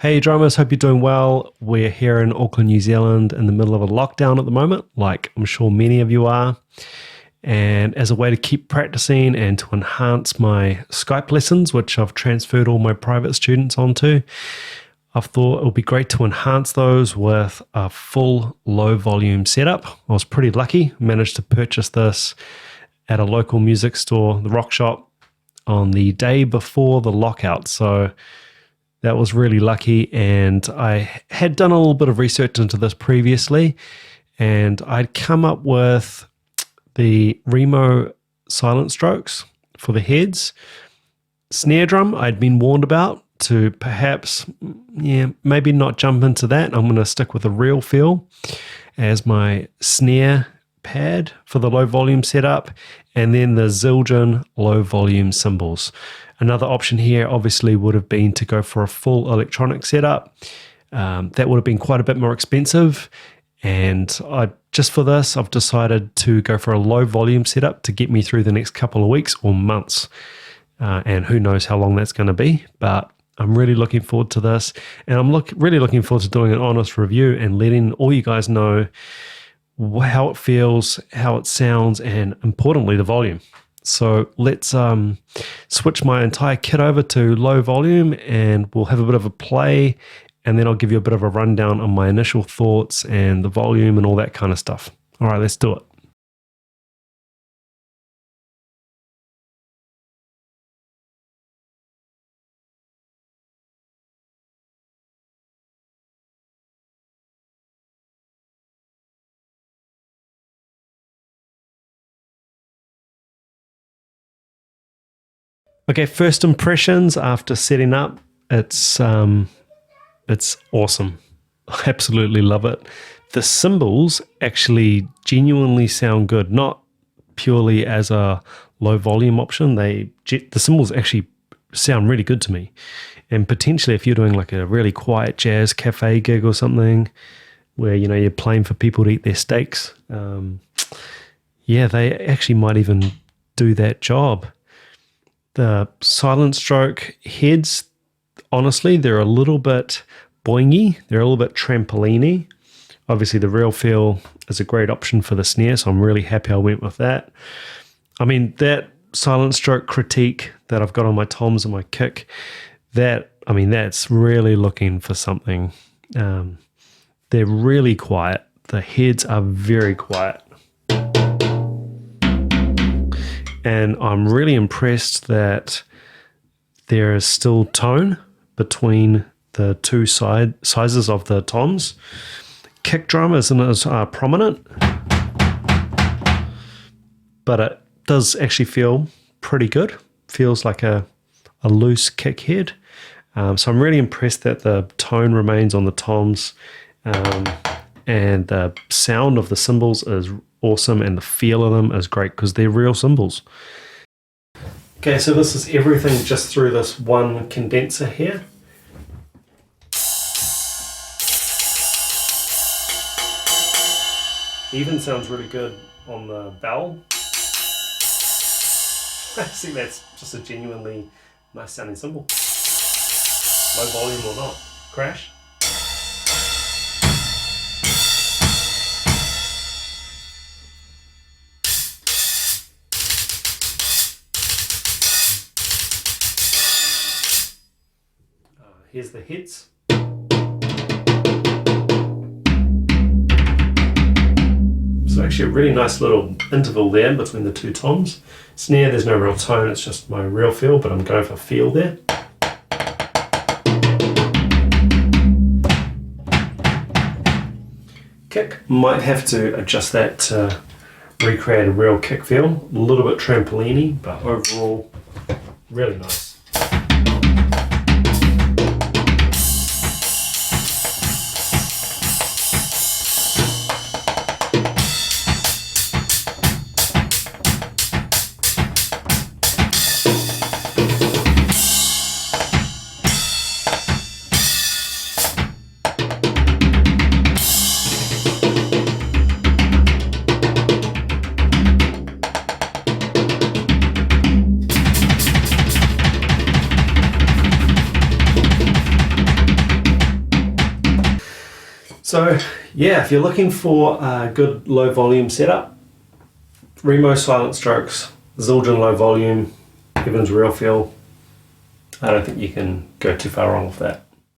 Hey drummers, hope you're doing well. We're here in Auckland, New Zealand in the middle of a lockdown at the moment, like I'm sure many of you are. And as a way to keep practicing and to enhance my Skype lessons, which I've transferred all my private students onto, I've thought it would be great to enhance those with a full low volume setup. I was pretty lucky, managed to purchase this at a local music store, the Rock Shop, on the day before the lockout. So that was really lucky. And I had done a little bit of research into this previously, and I'd come up with the Remo silent strokes for the heads. Snare drum, I'd been warned about to perhaps, maybe not jump into that. I'm going to stick with the Real Feel as my snare pad for the low volume setup, and then the Zildjian low volume cymbals. Another option here obviously would have been to go for a full electronic setup. That would have been quite a bit more expensive, and just for this, I've decided to go for a low volume setup to get me through the next couple of weeks or months. And who knows how long that's going to be, but I'm really looking forward to this. And I'm really looking forward to doing an honest review and letting all you guys know how it feels, how it sounds, and importantly, the volume. So let's switch my entire kit over to low volume and we'll have a bit of a play, and then I'll give you a bit of a rundown on my initial thoughts and the volume and all that kind of stuff. All right, let's do it. Okay, first impressions after setting up. It's awesome. I absolutely love it. The cymbals actually genuinely sound good, not purely as a low volume option. The cymbals actually sound really good to me. And potentially if you're doing like a really quiet jazz cafe gig or something where, you're playing for people to eat their steaks, they actually might even do that job. The silent stroke heads, honestly, they're a little bit boingy. They're a little bit trampoliny. Obviously, the Real Feel is a great option for the snare, so I'm really happy I went with that. I mean, that silent stroke critique that I've got on my toms and my kick, that's really looking for something. They're really quiet. The heads are very quiet. And I'm really impressed that there is still tone between the two sizes of the toms. Kick drum isn't as prominent, but it does actually feel pretty good. Feels like a loose kick head. So I'm really impressed that the tone remains on the toms, and the sound of the cymbals is awesome, and the feel of them is great because they're real cymbals. Okay, so this is everything just through this one condenser here. Even sounds really good on the bell. I think that's just a genuinely nice sounding cymbal. Low volume or not. Crash. Here's the heads. So actually a really nice little interval there between the two toms. Snare, there's no real tone, it's just my Real Feel, but I'm going for feel there. Kick, might have to adjust that to recreate a real kick feel. A little bit trampoliny, but overall, really nice. So yeah, if you're looking for a good low volume setup, Remo Silent Strokes, Zildjian low volume, Evans Real Feel. I don't think you can go too far wrong with that.